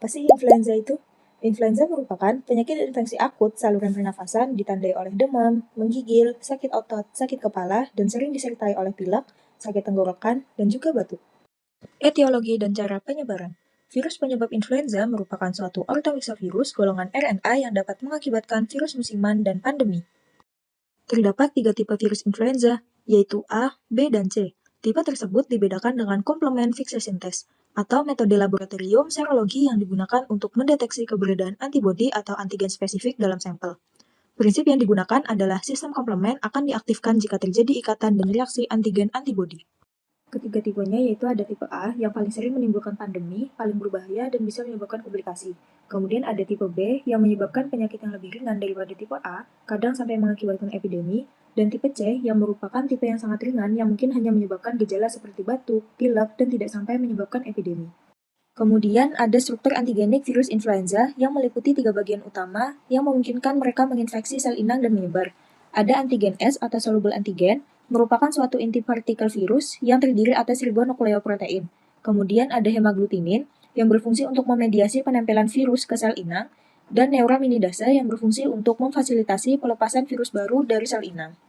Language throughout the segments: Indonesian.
Apa sih influenza itu? Influenza merupakan penyakit infeksi akut saluran pernafasan ditandai oleh demam, menggigil, sakit otot, sakit kepala, dan sering disertai oleh pilek, sakit tenggorokan, dan juga batuk. Etiologi dan cara penyebaran. Virus penyebab influenza merupakan suatu ortomyxovirus golongan RNA yang dapat mengakibatkan virus musiman dan pandemi. Terdapat 3 tipe virus influenza, yaitu A, B, dan C. Tipe tersebut dibedakan dengan complement fixation test, atau metode laboratorium serologi yang digunakan untuk mendeteksi keberadaan antibodi atau antigen spesifik dalam sampel. Prinsip yang digunakan adalah sistem komplement akan diaktifkan jika terjadi ikatan dan reaksi antigen-antibodi. Ketiga tipenya yaitu ada tipe A yang paling sering menimbulkan pandemi, paling berbahaya, dan bisa menyebabkan komplikasi. Kemudian ada tipe B yang menyebabkan penyakit yang lebih ringan daripada tipe A, kadang sampai mengakibatkan epidemi, dan tipe C yang merupakan tipe yang sangat ringan yang mungkin hanya menyebabkan gejala seperti batuk, pilek, dan tidak sampai menyebabkan epidemi. Kemudian ada struktur antigenik virus influenza yang meliputi 3 bagian utama yang memungkinkan mereka menginfeksi sel inang dan menyebar. Ada antigen S atau soluble antigen, merupakan suatu inti partikel virus yang terdiri atas ribuan nukleoprotein. Kemudian ada hemaglutinin yang berfungsi untuk memediasi penempelan virus ke sel inang, dan neuraminidase yang berfungsi untuk memfasilitasi pelepasan virus baru dari sel inang.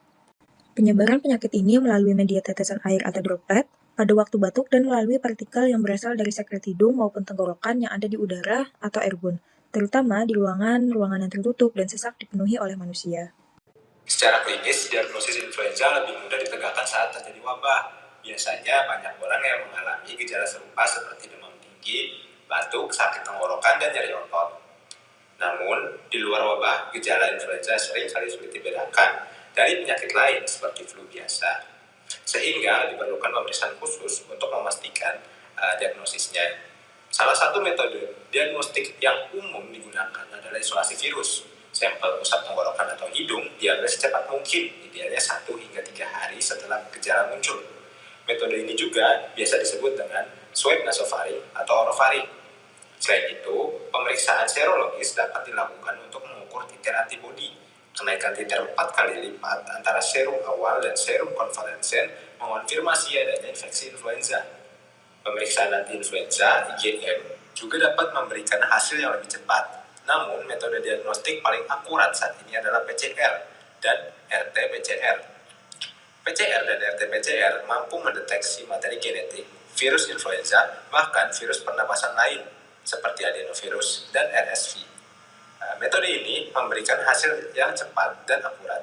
Penyebaran penyakit ini melalui media tetesan air atau droplet, pada waktu batuk dan melalui partikel yang berasal dari sekret hidung maupun tenggorokan yang ada di udara atau airborne, terutama di ruangan yang tertutup dan sesak dipenuhi oleh manusia. Secara klinis, diagnosis influenza lebih mudah ditegakkan saat terjadi wabah. Biasanya banyak orang yang mengalami gejala serupa seperti demam tinggi, batuk, sakit tenggorokan, dan nyeri otot. Namun, di luar wabah, gejala influenza sering kali sulit dibedakan dari penyakit lain seperti flu biasa. Sehingga diperlukan pemeriksaan khusus untuk memastikan diagnosisnya. Salah satu metode diagnostik yang umum digunakan adalah isolasi virus. Sampel pusat tenggorokan atau hidung diambil secepat mungkin, idealnya 1 hingga 3 hari setelah gejala muncul. Metode ini juga biasa disebut dengan swab nasofaring atau orofaring. Selain itu, pemeriksaan serologis dapat dilakukan untuk mengukur titer antibodi. Kenaikan titer 4 kali lipat antara serum awal dan serum konvalesen mengonfirmasi adanya infeksi influenza. Pemeriksaan anti-influenza (IgM) juga dapat memberikan hasil yang lebih cepat. Namun, metode diagnostik paling akurat saat ini adalah PCR dan RT-PCR. PCR dan RT-PCR mampu mendeteksi materi genetik, virus influenza, bahkan virus pernapasan lain, seperti adenovirus dan RSV. Metode ini memberikan hasil yang cepat dan akurat.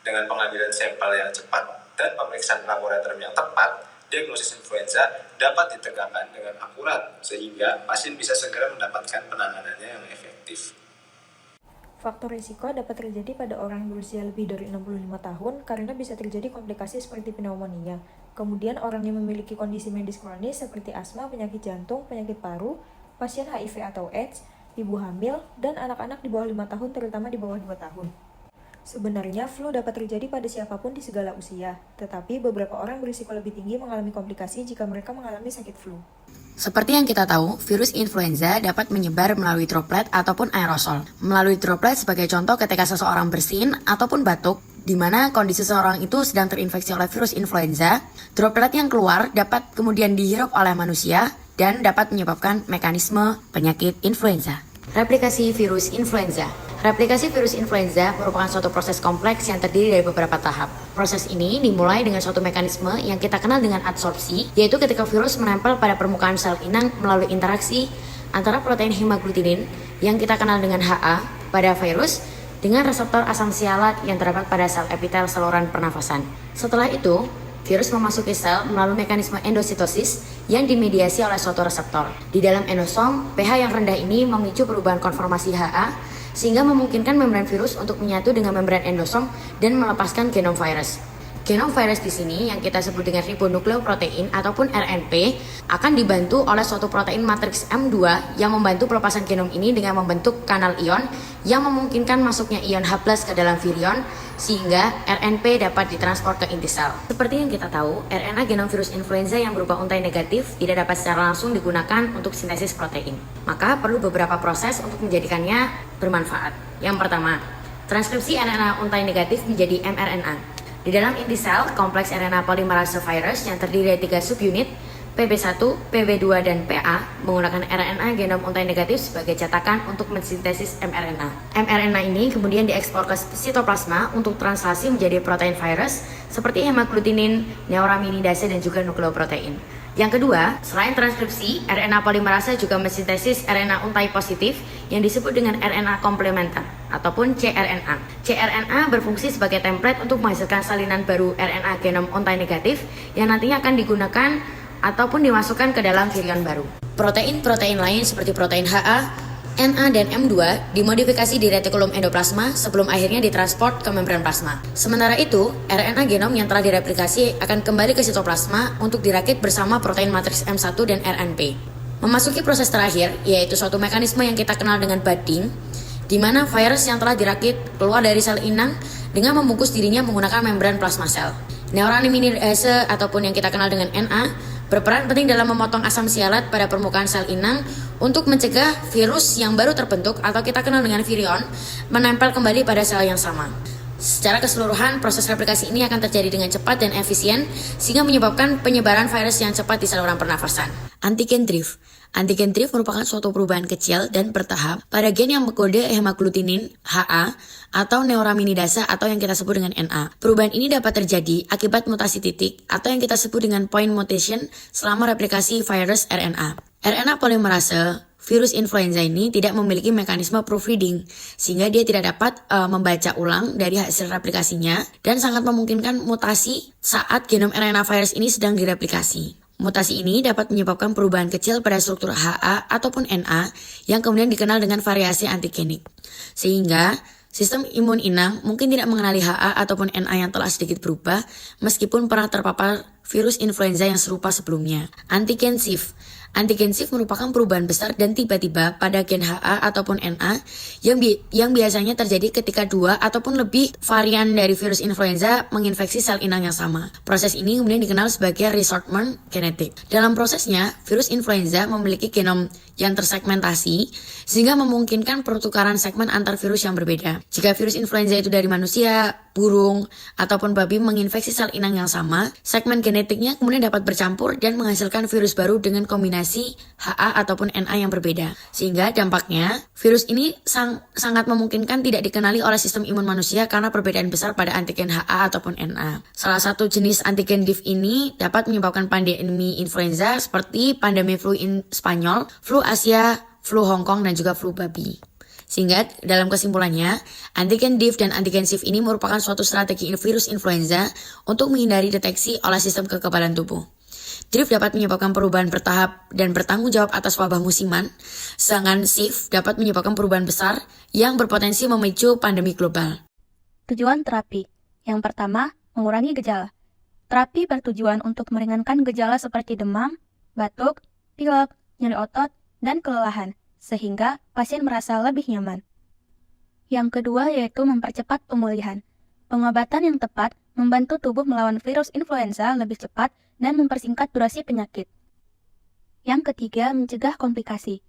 Dengan pengambilan sampel yang cepat dan pemeriksaan laboratorium yang tepat, diagnosis influenza dapat ditegakkan dengan akurat sehingga pasien bisa segera mendapatkan penanganannya yang efektif. Faktor risiko dapat terjadi pada orang yang berusia lebih dari 65 tahun karena bisa terjadi komplikasi seperti pneumonia. Kemudian orang yang memiliki kondisi medis kronis seperti asma, penyakit jantung, penyakit paru, pasien HIV atau AIDS, ibu hamil, dan anak-anak di bawah 5 tahun terutama di bawah 2 tahun. Sebenarnya, flu dapat terjadi pada siapapun di segala usia, tetapi beberapa orang berisiko lebih tinggi mengalami komplikasi jika mereka mengalami sakit flu. Seperti yang kita tahu, virus influenza dapat menyebar melalui droplet ataupun aerosol. Melalui droplet sebagai contoh ketika seseorang bersin ataupun batuk, di mana kondisi seseorang itu sedang terinfeksi oleh virus influenza, droplet yang keluar dapat kemudian dihirup oleh manusia dan dapat menyebabkan mekanisme penyakit influenza. Replikasi virus influenza. Replikasi virus influenza merupakan suatu proses kompleks yang terdiri dari beberapa tahap. Proses ini dimulai dengan suatu mekanisme yang kita kenal dengan adsorpsi, yaitu ketika virus menempel pada permukaan sel inang melalui interaksi antara protein hemaglutinin yang kita kenal dengan HA pada virus dengan reseptor asam sialat yang terdapat pada sel epitel saluran pernafasan. Setelah itu, virus memasuki sel melalui mekanisme endositosis yang dimediasi oleh suatu reseptor. Di dalam endosom, pH yang rendah ini memicu perubahan konformasi HA sehingga memungkinkan membran virus untuk menyatu dengan membran endosom dan melepaskan genom virus. Genom virus di sini yang kita sebut dengan ribonukleoprotein ataupun RNP akan dibantu oleh suatu protein matriks M2 yang membantu pelepasan genom ini dengan membentuk kanal ion yang memungkinkan masuknya ion H+ ke dalam virion sehingga RNP dapat ditransport ke inti sel. Seperti yang kita tahu, RNA genom virus influenza yang berupa untai negatif tidak dapat secara langsung digunakan untuk sintesis protein. Maka perlu beberapa proses untuk menjadikannya bermanfaat. Yang pertama, transkripsi RNA untai negatif menjadi mRNA. Di dalam inti sel, kompleks RNA polimerase virus yang terdiri dari 3 subunit PB1, PB2, dan PA menggunakan RNA genom untai negatif sebagai cetakan untuk mensintesis mRNA. mRNA ini kemudian diekspor ke sitoplasma untuk translasi menjadi protein virus seperti hemaglutinin, neuraminidase, dan juga nukleoprotein. Yang kedua, selain transkripsi, RNA polimerase juga mensintesis RNA untai positif yang disebut dengan RNA komplementer ataupun cRNA. cRNA berfungsi sebagai template untuk menghasilkan salinan baru RNA genom untai negatif yang nantinya akan digunakan ataupun dimasukkan ke dalam virion baru. Protein-protein lain seperti protein HA, NA, dan M2 dimodifikasi di retikulum endoplasma sebelum akhirnya ditransport ke membran plasma. Sementara itu, RNA genom yang telah direplikasi akan kembali ke sitoplasma untuk dirakit bersama protein matriks M1 dan RNP. Memasuki proses terakhir, yaitu suatu mekanisme yang kita kenal dengan budding, di mana virus yang telah dirakit keluar dari sel inang dengan membungkus dirinya menggunakan membran plasma sel. Neuraminidase ataupun yang kita kenal dengan NA berperan penting dalam memotong asam sialat pada permukaan sel inang untuk mencegah virus yang baru terbentuk atau kita kenal dengan virion menempel kembali pada sel yang sama. Secara keseluruhan, proses replikasi ini akan terjadi dengan cepat dan efisien sehingga menyebabkan penyebaran virus yang cepat di saluran pernafasan. Antigen drift. Antigen drift merupakan suatu perubahan kecil dan bertahap pada gen yang mengkode hemaglutinin, HA, atau neuraminidase atau yang kita sebut dengan NA. Perubahan ini dapat terjadi akibat mutasi titik atau yang kita sebut dengan point mutation selama replikasi virus RNA. RNA polimerase virus influenza ini tidak memiliki mekanisme proofreading, sehingga dia tidak dapat membaca ulang dari hasil replikasinya dan sangat memungkinkan mutasi saat genom RNA virus ini sedang direplikasi. Mutasi ini dapat menyebabkan perubahan kecil pada struktur HA ataupun NA yang kemudian dikenal dengan variasi antigenik. Sehingga sistem imun inang mungkin tidak mengenali HA ataupun NA yang telah sedikit berubah meskipun pernah terpapar virus influenza yang serupa sebelumnya. Antigen shift. Antigen shift merupakan perubahan besar dan tiba-tiba pada gen HA ataupun NA yang biasanya terjadi ketika dua ataupun lebih varian dari virus influenza menginfeksi sel inang yang sama. Proses ini kemudian dikenal sebagai resortment genetik. Dalam prosesnya, virus influenza memiliki genom yang tersegmentasi sehingga memungkinkan pertukaran segmen antar virus yang berbeda. Jika virus influenza itu dari manusia, burung, ataupun babi menginfeksi sel inang yang sama, segmen genetiknya kemudian dapat bercampur dan menghasilkan virus baru dengan kombinasi HA ataupun NA yang berbeda. Sehingga dampaknya, virus ini sangat memungkinkan tidak dikenali oleh sistem imun manusia karena perbedaan besar pada antigen HA ataupun NA. Salah satu jenis antigen DIF ini dapat menyebabkan pandemi influenza seperti pandemi flu Spanyol, flu Asia, flu Hong Kong, dan juga flu babi. Sehingga dalam kesimpulannya, antigen DIF dan antigen SIF ini merupakan suatu strategi virus influenza untuk menghindari deteksi oleh sistem kekebalan tubuh. DIF dapat menyebabkan perubahan bertahap dan bertanggung jawab atas wabah musiman, sedangkan SIF dapat menyebabkan perubahan besar yang berpotensi memicu pandemi global. Tujuan terapi. Yang pertama, mengurangi gejala. Terapi bertujuan untuk meringankan gejala seperti demam, batuk, pilek, nyeri otot, dan kelelahan, sehingga pasien merasa lebih nyaman. Yang kedua yaitu mempercepat pemulihan. Pengobatan yang tepat membantu tubuh melawan virus influenza lebih cepat dan mempersingkat durasi penyakit. Yang ketiga, mencegah komplikasi.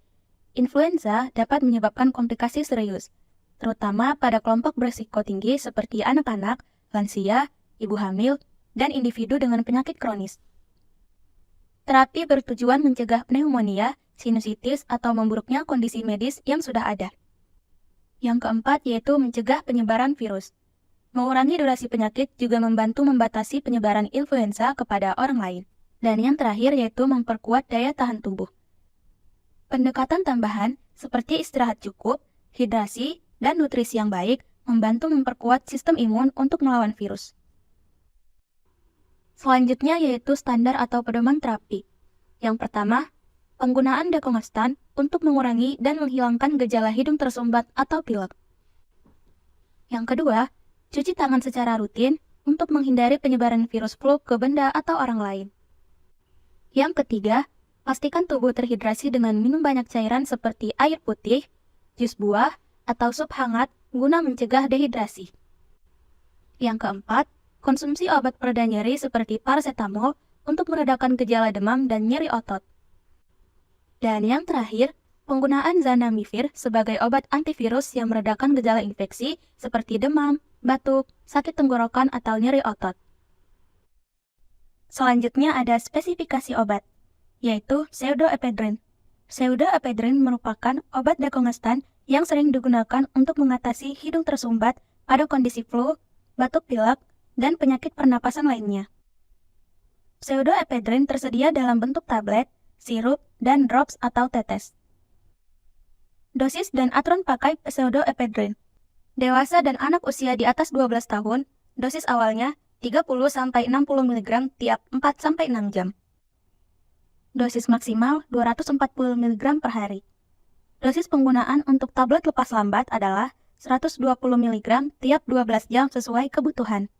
Influenza dapat menyebabkan komplikasi serius, terutama pada kelompok berisiko tinggi seperti anak-anak, lansia, ibu hamil, dan individu dengan penyakit kronis. Terapi bertujuan mencegah pneumonia, sinusitis, atau memburuknya kondisi medis yang sudah ada. Yang keempat yaitu mencegah penyebaran virus. Mengurangi durasi penyakit juga membantu membatasi penyebaran influenza kepada orang lain. Dan yang terakhir yaitu memperkuat daya tahan tubuh. Pendekatan tambahan seperti istirahat cukup, hidrasi, dan nutrisi yang baik membantu memperkuat sistem imun untuk melawan virus. Selanjutnya yaitu standar atau pedoman terapi. Yang pertama, penggunaan dekongestan untuk mengurangi dan menghilangkan gejala hidung tersumbat atau pilek. Yang kedua, cuci tangan secara rutin untuk menghindari penyebaran virus flu ke benda atau orang lain. Yang ketiga, pastikan tubuh terhidrasi dengan minum banyak cairan seperti air putih, jus buah, atau sup hangat guna mencegah dehidrasi. Yang keempat, konsumsi obat pereda nyeri seperti paracetamol untuk meredakan gejala demam dan nyeri otot. Dan yang terakhir, penggunaan zanamivir sebagai obat antivirus yang meredakan gejala infeksi seperti demam, batuk, sakit tenggorokan, atau nyeri otot. Selanjutnya ada spesifikasi obat. yaitu pseudoephedrine. Pseudoephedrine merupakan obat dekongestan yang sering digunakan untuk mengatasi hidung tersumbat pada kondisi flu, batuk pilek, dan penyakit pernapasan lainnya. Pseudoephedrine tersedia dalam bentuk tablet, sirup, dan drops atau tetes. Dosis dan aturan pakai pseudoephedrine. Dewasa dan anak usia di atas 12 tahun, dosis awalnya 30-60 mg tiap 4-6 jam. Dosis maksimal 240 mg per hari. Dosis penggunaan untuk tablet lepas lambat adalah 120 mg tiap 12 jam sesuai kebutuhan.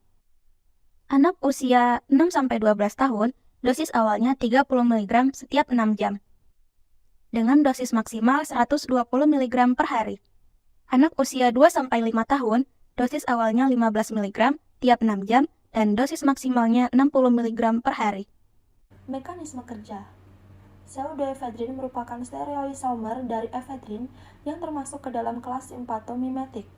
Anak usia 6-12 tahun, dosis awalnya 30 mg setiap 6 jam. Dengan dosis maksimal 120 mg per hari. Anak usia 2-5 tahun, dosis awalnya 15 mg tiap 6 jam dan dosis maksimalnya 60 mg per hari. Mekanisme kerja. Pseudoephedrine merupakan stereoisomer dari ephedrine yang termasuk ke dalam kelas simpatomimetik.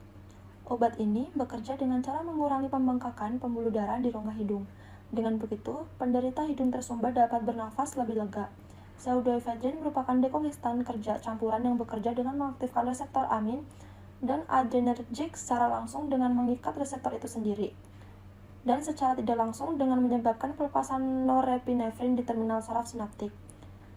Obat ini bekerja dengan cara mengurangi pembengkakan pembuluh darah di rongga hidung. Dengan begitu, penderita hidung tersumbat dapat bernafas lebih lega. Pseudoephedrine merupakan dekongestan kerja campuran yang bekerja dengan mengaktifkan reseptor amin dan adrenergic secara langsung dengan mengikat reseptor itu sendiri, dan secara tidak langsung dengan menyebabkan pelepasan norepinefrin di terminal saraf sinaptik.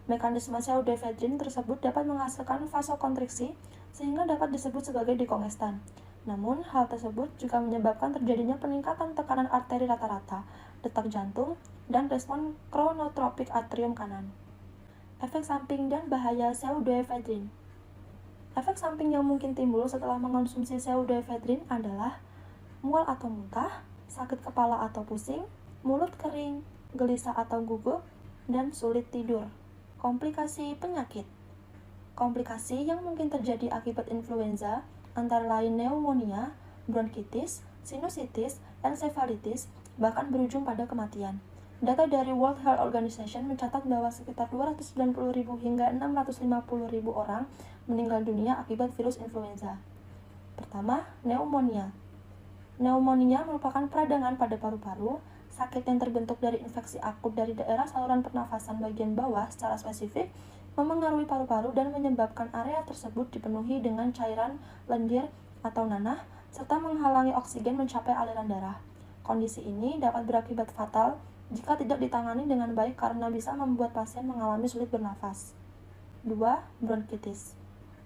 Mekanisme pseudoephedrine tersebut dapat menghasilkan vasokonstriksi sehingga dapat disebut sebagai dekongestan. Namun, hal tersebut juga menyebabkan terjadinya peningkatan tekanan arteri rata-rata, detak jantung, dan respon chronotropik atrium kanan. Efek samping dan bahaya pseudoephedrine. Efek samping yang mungkin timbul setelah mengonsumsi pseudoephedrine adalah mual atau muntah, sakit kepala atau pusing, mulut kering, gelisah atau gugup, dan sulit tidur. Komplikasi penyakit. Komplikasi yang mungkin terjadi akibat influenza antara lain pneumonia, bronkitis, sinusitis, ensefalitis, bahkan berujung pada kematian. Data dari World Health Organization mencatat bahwa sekitar 290.000 hingga 650.000 orang meninggal dunia akibat virus influenza. Pertama, pneumonia. Pneumonia merupakan peradangan pada paru-paru, sakit yang terbentuk dari infeksi akut dari daerah saluran pernafasan bagian bawah secara spesifik, memengaruhi paru-paru dan menyebabkan area tersebut dipenuhi dengan cairan lendir atau nanah, serta menghalangi oksigen mencapai aliran darah. Kondisi ini dapat berakibat fatal jika tidak ditangani dengan baik karena bisa membuat pasien mengalami sulit bernafas. 2. Bronkitis.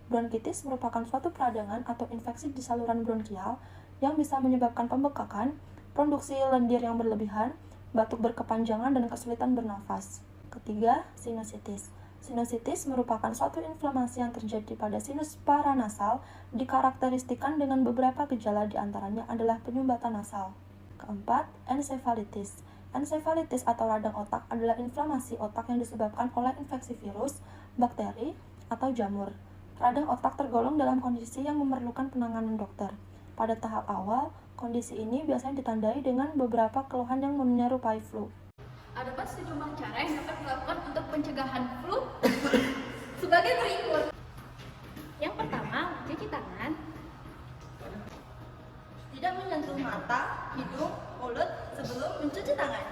Bronkitis merupakan suatu peradangan atau infeksi di saluran bronkial yang bisa menyebabkan pembekakan, produksi lendir yang berlebihan, batuk berkepanjangan, dan kesulitan bernafas. Ketiga, sinusitis. Sinusitis merupakan suatu inflamasi yang terjadi pada sinus paranasal, dikarakteristikan dengan beberapa gejala, di antaranya adalah penyumbatan nasal. Keempat, ensefalitis. Ensefalitis atau radang otak adalah inflamasi otak yang disebabkan oleh infeksi virus, bakteri, atau jamur. Radang otak tergolong dalam kondisi yang memerlukan penanganan dokter. Pada tahap awal, kondisi ini biasanya ditandai dengan beberapa keluhan yang menyerupai flu. Ada sejumlah cara yang dapat dilakukan untuk pencegahan flu sebagai berikut. Yang pertama, cuci tangan. Tidak menyentuh mata, hidung, mulut sebelum mencuci tangan.